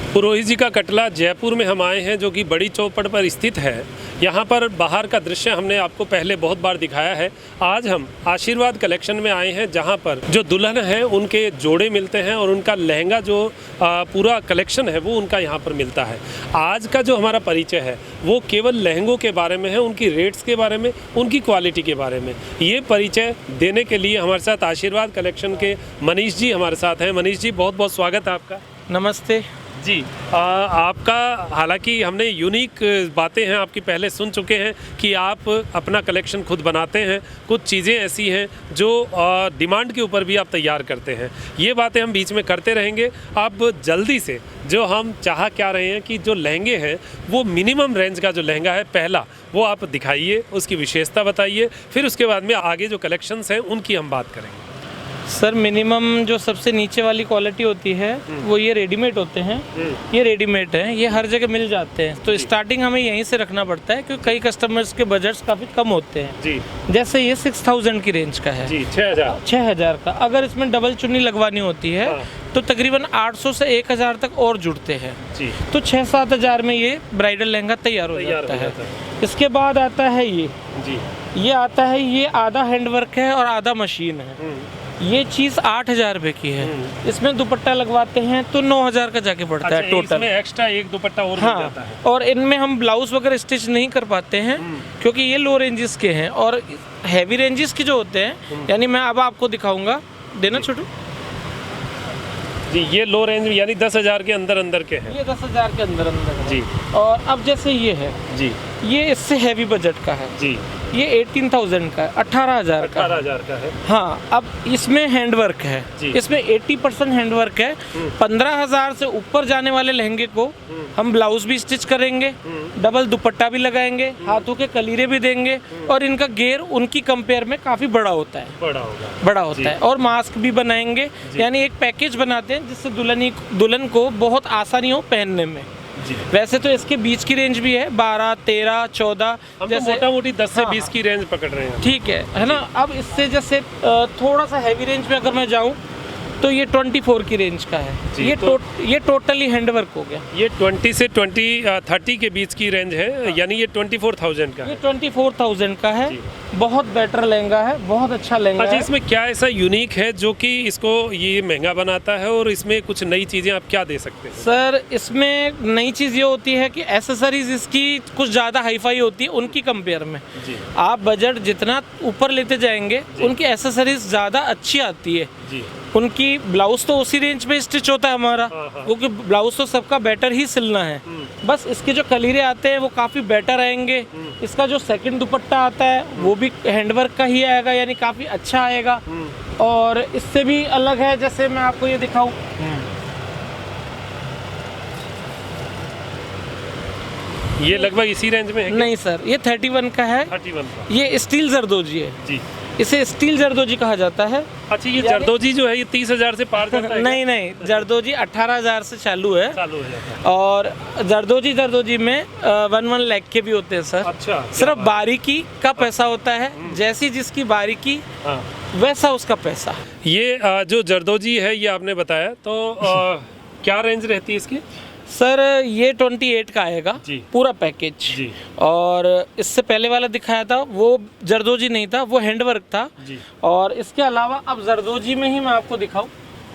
पुरोहित जी का कटला जयपुर में हम आए हैं, जो कि बड़ी चौपड़ पर स्थित है। यहाँ पर बाहर का दृश्य हमने आपको पहले बहुत बार दिखाया है। आज हम आशीर्वाद कलेक्शन में आए हैं, जहाँ पर जो दुल्हन हैं उनके जोड़े मिलते हैं और उनका लहंगा जो पूरा कलेक्शन है वो उनका यहाँ पर मिलता है। आज का जो हमारा परिचय है वो केवल लहंगों के बारे में है, उनकी रेट्स के बारे में, उनकी क्वालिटी के बारे में। ये परिचय देने के लिए हमारे साथ आशीर्वाद कलेक्शन के मनीष जी हमारे साथ हैं। मनीष जी, बहुत बहुत स्वागत है आपका। नमस्ते जी। आपका, हालांकि हमने यूनिक बातें हैं आपकी पहले सुन चुके हैं कि आप अपना कलेक्शन खुद बनाते हैं। कुछ चीज़ें ऐसी हैं जो डिमांड के ऊपर भी आप तैयार करते हैं। ये बातें हम बीच में करते रहेंगे। आप जल्दी से, जो हम चाह क्या रहे हैं कि जो लहंगे हैं वो मिनिमम रेंज का जो लहंगा है पहला वो आप दिखाइए, उसकी विशेषता बताइए, फिर उसके बाद में आगे जो कलेक्शंस हैं उनकी हम बात करेंगे। सर, मिनिमम जो सबसे नीचे वाली क्वालिटी होती है वो ये रेडीमेड होते हैं। ये रेडीमेड हैं, ये हर जगह मिल जाते हैं। तो स्टार्टिंग हमें यहीं से रखना पड़ता है क्योंकि कई कस्टमर्स के बजट्स काफ़ी कम होते हैं जी। जैसे ये 6000 की रेंज का है जी। 6000 का। अगर इसमें डबल चुन्नी लगवानी होती है तो तकरीबन 800 से 1000 तक और जुड़ते हैं जी। तो 6-7 हज़ार में ये ब्राइडल लहंगा तैयार हो जाता है। इसके बाद आता है ये जी। ये आता है, ये आधा हैंडवर्क है और आधा मशीन है। ये चीज़ 8000 रुपये की है। इसमें दुपट्टा लगवाते हैं तो 9000 का जाके पड़ता है टोटल। इसमें एक्स्ट्रा एक दुपट्टा और मिल जाता है। और इनमें हम ब्लाउज वगैरह स्टिच नहीं कर पाते हैं क्योंकि ये लो रेंजेस के हैं। और हैवी रेंजेस के जो होते हैं, यानी मैं अब आपको दिखाऊंगा, देना छोटू जी। ये लो रेंज यानी 10,000 के अंदर अंदर के हैं। ये 10,000 के अंदर अंदर है जी। और अब जैसे ये है जी, ये इससे हैवी बजट का है जी। ये 18,000 का है, 18,000 का। 18,000 का है। हाँ, अब इसमें हैंडवर्क है, इसमें 80% हैंडवर्क है। 15,000 से ऊपर जाने वाले लहंगे को हम ब्लाउज भी स्टिच करेंगे, डबल दुपट्टा भी लगाएंगे, हाथों के कलीरे भी देंगे और इनका घेर उनकी कंपेयर में काफी बड़ा होता है, बड़ा होता है। और मास्क भी बनाएंगे, यानी एक पैकेज बनाते हैं जिससे दुल्हन को बहुत आसानी हो पहनने में। वैसे तो इसके बीच की रेंज भी है, 12, 13, 14, जैसे मोटा मोटी 10 से 20 की रेंज पकड़ रहे हैं। ठीक है ना। अब इससे जैसे थोड़ा सा हैवी रेंज में अगर मैं जाऊं तो ये 24 की रेंज का है। ये टोटली हैंडवर्क हो गया। ये 20 से 30 के बीच की रेंज है, यानी ये 24,000 का है। ये 24,000 का है। बहुत बेटर लहंगा है, बहुत अच्छा लहंगा है। इसमें क्या ऐसा यूनिक है जो कि इसको ये महंगा बनाता है, और इसमें कुछ नई चीज़ें आप क्या दे सकते हैं? सर, इसमें नई चीज़ ये होती है कि एसेसरीज इसकी कुछ ज़्यादा हाईफाई होती है उनकी कंपेयर में जी। आप बजट जितना ऊपर लेते जाएंगे उनकी एसेसरीज ज़्यादा अच्छी आती है जी। उनकी ब्लाउज तो उसी रेंज में स्टिच होता है हमारा, क्योंकि ब्लाउज तो सबका बेटर ही सिलना है। बस इसके जो कलीरे आते हैं वो काफ़ी बेटर आएंगे। इसका जो सेकंड दुपट्टा आता है वो भी हैंडवर्क का ही आएगा, यानी काफ़ी अच्छा आएगा। और इससे भी अलग है, जैसे मैं आपको ये दिखाऊं, ये लगभग इसी रेंज में है? नहीं सर, ये 31 का है। 31 का। ये स्टील जरदोजी है जी। इसे स्टील जरदोजी कहा जाता है। अच्छा, ये जरदोजी जो है ये 30,000 से पार जाता है? नहीं, जरदोजी 18,000 से चालू है। और जरदोजी में 1 लाख के भी होते हैं सर। अच्छा। सिर्फ बारीकी का पैसा होता है, जैसी जिसकी बारीकी वैसा उसका पैसा। ये जो जरदोजी है ये आपने बताया, तो क्या रेंज रहती है इसकी? सर, ये 28 का आएगा पूरा पैकेज जी। और इससे पहले वाला दिखाया था वो जरदोजी नहीं था, वो हैंडवर्क था जी। और इसके अलावा अब जरदोजी में ही मैं आपको दिखाऊं,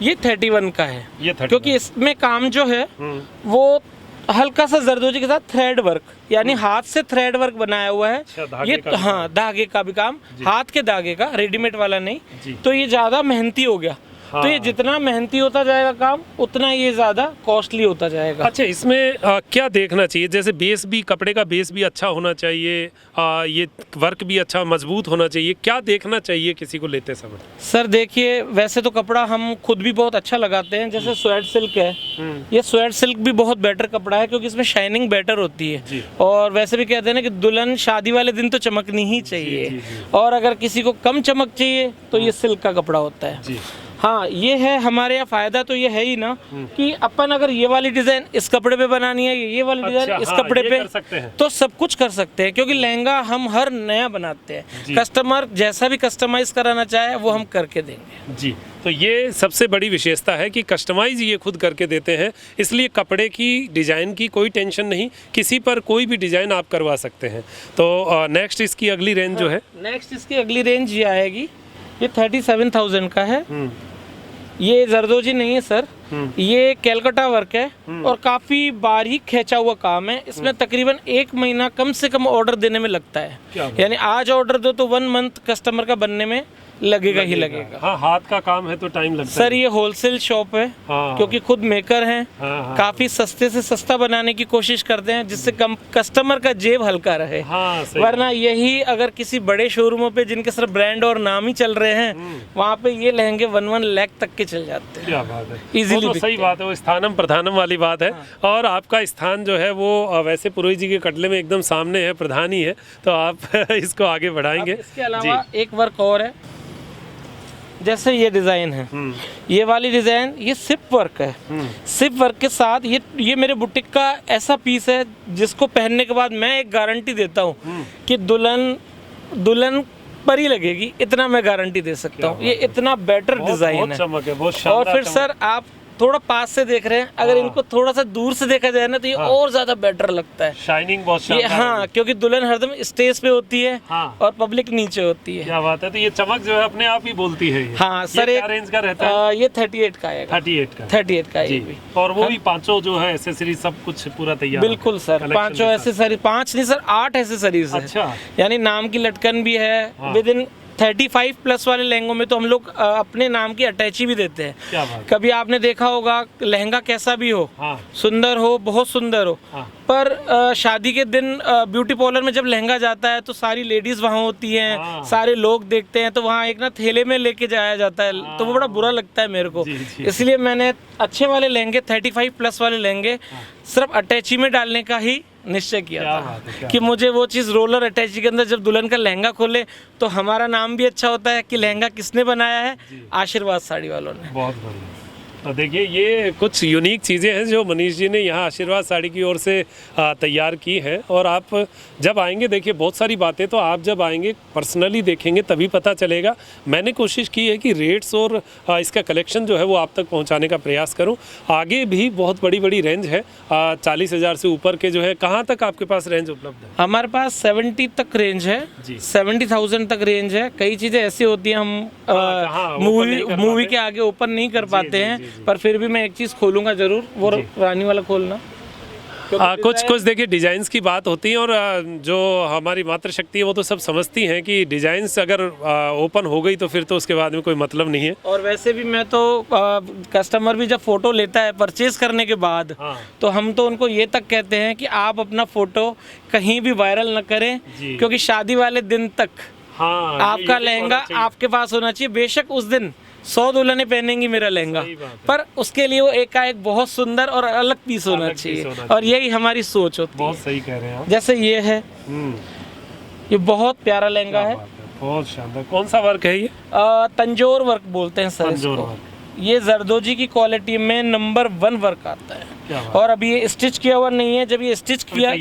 ये 31 का है। ये क्योंकि इसमें काम जो है वो हल्का सा जरदोजी के साथ थ्रेड वर्क, यानी हाथ से थ्रेड वर्क बनाया हुआ है। ये धागे का भी काम, हाथ के धागे का, रेडीमेड वाला नहीं। तो ये ज्यादा मेहनती हो गया। तो ये जितना मेहनती होता जाएगा काम, उतना ये ज़्यादा कॉस्टली होता जाएगा। अच्छा, इसमें क्या देखना चाहिए? जैसे बेस भी, कपड़े का बेस भी अच्छा होना चाहिए, ये वर्क भी अच्छा मजबूत होना चाहिए। क्या देखना चाहिए किसी को लेते समय? सर देखिए, वैसे तो कपड़ा हम खुद भी बहुत अच्छा लगाते हैं। जैसे स्वेट सिल्क है, ये स्वेट सिल्क भी बहुत बेटर कपड़ा है क्योंकि इसमें शाइनिंग बेटर होती है। और वैसे भी कहते हैं ना कि दुल्हन शादी वाले दिन तो चमकनी ही चाहिए। और अगर किसी को कम चमक चाहिए तो ये सिल्क का कपड़ा होता है। हाँ, ये है हमारे यहाँ फायदा तो ये है ही ना कि अपन अगर ये वाली डिजाइन इस कपड़े पे बनानी है, ये वाली डिजाइन इस कपड़े पे, कर सकते हैं। तो सब कुछ कर सकते हैं, क्योंकि लहंगा हम हर नया बनाते हैं। कस्टमर जैसा भी कस्टमाइज कराना चाहे वो हम करके देंगे जी। तो ये सबसे बड़ी विशेषता है कि कस्टमाइज ये खुद करके देते हैं, इसलिए कपड़े की डिज़ाइन की कोई टेंशन नहीं, किसी पर कोई भी डिज़ाइन आप करवा सकते हैं। तो नेक्स्ट इसकी अगली रेंज जो है, नेक्स्ट इसकी अगली रेंज ये आएगी, ये 37,000 का है। ये जरदोजी नहीं है सर, ये कैलकाटा वर्क है और काफ़ी बारीक खींचा हुआ काम है। इसमें तकरीबन 1 महीना कम से कम ऑर्डर देने में लगता है, यानी आज ऑर्डर दो तो 1 मंथ कस्टमर का बनने में लगेगा ही लगेगा। हाँ, हाथ का काम है तो टाइम लगता है। सर ये होलसेल शॉप है, क्योंकि खुद मेकर हैं, काफी सस्ते से सस्ता बनाने की कोशिश करते हैं जिससे कस्टमर का जेब हल्का रहे। वरना यही अगर किसी बड़े शोरूमों पे जिनके सिर्फ ब्रांड और नाम ही चल रहे हैं, वहाँ पे ये लहंगे 1 लाख तक के चल जाते हैं। क्या बात है, इजीली। तो सही बात है, वो स्थानम प्रधानम वाली बात है। और आपका स्थान जो है वो वैसे पुरोहित जी के कटले में एकदम सामने है, प्रधान ही है, तो आप इसको आगे बढ़ाएंगे। इसके अलावा एक वर्क और है, जैसे ये डिज़ाइन है, ये वाली डिज़ाइन, ये सिप वर्क है। सिप वर्क के साथ ये मेरे बुटीक का ऐसा पीस है जिसको पहनने के बाद मैं एक गारंटी देता हूँ कि दुल्हन परी लगेगी, इतना मैं गारंटी दे सकता हूँ। ये इतना बेटर डिज़ाइन है, चमक है, बहुत और फिर सर आप थोड़ा पास से देख रहे हैं, अगर इनको थोड़ा सा दूर से देखा जाए ना तो ये और ज्यादा बेटर लगता है। शाइनिंग बहुत शानदार है। हाँ, क्योंकि दुल्हन हरदम स्टेज पे होती है और पब्लिक नीचे होती है। क्या बात है, तो ये चमक जो है अपने आप ही बोलती है। हाँ सर, क्या रेंज का रहता है? ये 38 का है। 38 का जी। और वो भी पांचों जो है एसेसरीज सब कुछ पूरा तैयार। बिल्कुल सर, 5 एसेसरीज, 5 नहीं सर 8 एसेसरीज है। अच्छा, यानी नाम की लटकन भी है। विद इन 35 प्लस वाले लहंगों में तो हम लोग अपने नाम की अटैची भी देते हैं। क्या बात। कभी आपने देखा होगा लहंगा कैसा भी हो, सुंदर हो, बहुत सुंदर हो, पर शादी के दिन ब्यूटी पार्लर में जब लहंगा जाता है तो सारी लेडीज वहाँ होती हैं, सारे लोग देखते हैं, तो वहाँ एक ना थैले में लेके जाया जाता है, तो वो बड़ा बुरा लगता है मेरे को। इसलिए मैंने अच्छे वाले लहंगे, 35 प्लस वाले लहंगे सिर्फ अटैची में डालने का ही निश्चय किया था कि मुझे वो चीज़ रोलर अटैची के अंदर जब दुल्हन का लहंगा खोले तो हमारा नाम भी अच्छा होता है कि लहंगा किसने बनाया है, आशीर्वाद साड़ी वालों ने। बहुत बढ़िया। तो देखिए ये कुछ यूनिक चीज़ें हैं जो मनीष जी ने यहाँ आशीर्वाद साड़ी की ओर से तैयार की हैं। और आप जब आएंगे, देखिए बहुत सारी बातें तो आप जब आएंगे पर्सनली देखेंगे तभी पता चलेगा। मैंने कोशिश की है कि रेट्स और इसका कलेक्शन जो है वो आप तक पहुँचाने का प्रयास करूँ। आगे भी बहुत बड़ी बड़ी रेंज है, 40,000 से ऊपर के जो है। कहाँ तक आपके पास रेंज उपलब्ध है? हमारे पास 70 तक रेंज है, 70,000 तक रेंज है। कई चीज़ें ऐसी होती हैं हम मूवी के आगे ओपन नहीं कर पाते हैं, पर फिर भी मैं एक चीज खोलूंगा जरूर, वो रानी वाला खोलना। कुछ देखिए डिजाइन्स की बात होती है, और जो हमारी मातृशक्ति है वो तो सब समझती हैं कि डिजाइन्स अगर ओपन हो गई तो फिर तो उसके बाद में कोई मतलब नहीं है। और वैसे भी मैं तो कस्टमर भी जब फोटो लेता है परचेज करने के बाद, तो हम तो उनको ये तक कहते हैं कि आप अपना फोटो कहीं भी वायरल न करें, क्योंकि शादी वाले दिन तक आपका लहंगा आपके पास होना चाहिए। बेशक उस दिन 100 दुल्हनें पहनेंगी मेरा लहंगा, पर उसके लिए वो एक बहुत सुंदर और अलग पीस होना चाहिए, और यही हमारी सोच होती है। बहुत सही कह रहे हैं आप। जैसे ये है, ये बहुत प्यारा लहंगा है, बहुत शानदार। कौन सा वर्क है ये? तंजोर वर्क बोलते हैं सर इसको। ये जरदोजी की क्वालिटी में नंबर 1 वर्क आता है। और अभी ये स्टिच किया हुआ नहीं है, जब ये स्टिच किया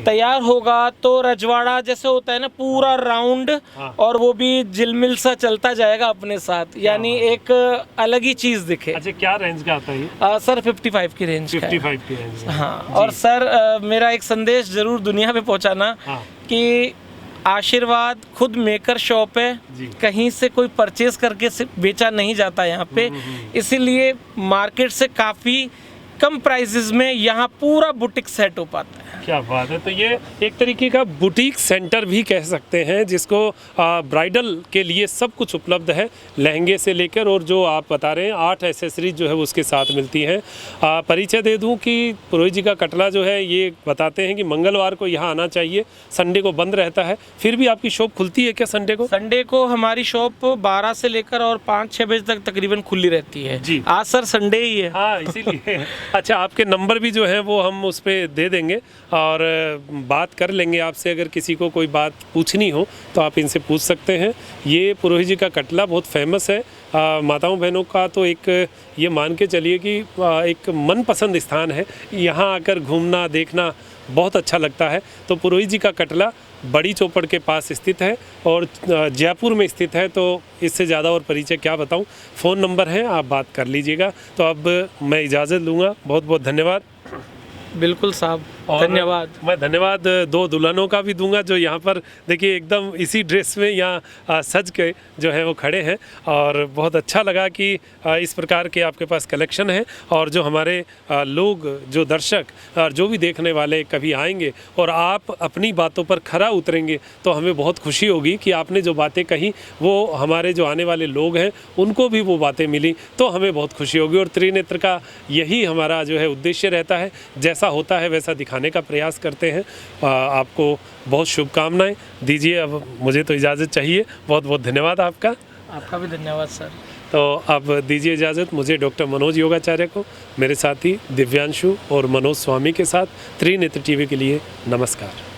तैयार होगा तो रजवाड़ा जैसे होता है ना, पूरा राउंड, और वो भी जिलमिल सा चलता जाएगा अपने साथ, यानी एक अलग ही चीज दिखे। अच्छा, क्या रेंज का आता है? सर 55 की रेंज 55 की रेंज। हाँ, और सर मेरा एक संदेश जरूर दुनिया में पहुंचाना कि आशीर्वाद खुद मेकर शॉप है, कहीं से कोई परचेज करके बेचा नहीं जाता यहाँ पे, इसीलिए मार्केट से काफ़ी कम प्राइसेस में यहाँ पूरा बुटीक सेट हो पाता है। क्या बात है। तो ये एक तरीके का बुटीक सेंटर भी कह सकते हैं, जिसको ब्राइडल के लिए सब कुछ उपलब्ध है, लहंगे से लेकर, और जो आप बता रहे हैं 8 एसेसरीज जो है उसके साथ मिलती हैं। परिचय दे दूं कि पुरोहित जी का कटला जो है ये बताते हैं कि मंगलवार को यहाँ आना चाहिए, संडे को बंद रहता है। फिर भी आपकी शॉप खुलती है क्या संडे को? संडे को हमारी शॉप 12 से लेकर और 5-6 बजे तक तकरीबन खुली रहती है जी। आज सर संडे ही है। हाँ, इसीलिए। अच्छा, आपके नंबर भी जो है वो हम उस पर दे देंगे और बात कर लेंगे आपसे। अगर किसी को कोई बात पूछनी हो तो आप इनसे पूछ सकते हैं। ये पुरोहित जी का कटला बहुत फेमस है, माताओं बहनों का तो एक ये मान के चलिए कि एक मनपसंद स्थान है। यहाँ आकर घूमना देखना बहुत अच्छा लगता है। तो पुरोहित जी का कटला बड़ी चौपड़ के पास स्थित है और जयपुर में स्थित है। तो इससे ज़्यादा और परिचय क्या बताऊं। फ़ोन नंबर है, आप बात कर लीजिएगा। तो अब मैं इजाज़त लूँगा। बहुत बहुत धन्यवाद। बिल्कुल साहब, धन्यवाद। मैं धन्यवाद दो दुल्हनों का भी दूंगा जो यहाँ पर देखिए एकदम इसी ड्रेस में यहाँ सज के जो है वो खड़े हैं। और बहुत अच्छा लगा कि इस प्रकार के आपके पास कलेक्शन है। और जो हमारे लोग, जो दर्शक और जो भी देखने वाले कभी आएंगे और आप अपनी बातों पर खरा उतरेंगे तो हमें बहुत खुशी होगी कि आपने जो बातें कही वो हमारे जो आने वाले लोग हैं उनको भी वो बातें मिली, तो हमें बहुत खुशी होगी। और त्रिनेत्र का यही हमारा जो है उद्देश्य रहता है, जैसा होता है वैसा दिखाने का प्रयास करते हैं। आपको बहुत शुभकामनाएं दीजिए। अब मुझे तो इजाज़त चाहिए। बहुत बहुत धन्यवाद आपका। आपका भी धन्यवाद सर। तो अब दीजिए इजाज़त मुझे डॉक्टर मनोज योगाचार्य को, मेरे साथी दिव्यांशु और मनोज स्वामी के साथ। त्रिनेत्र टीवी के लिए नमस्कार।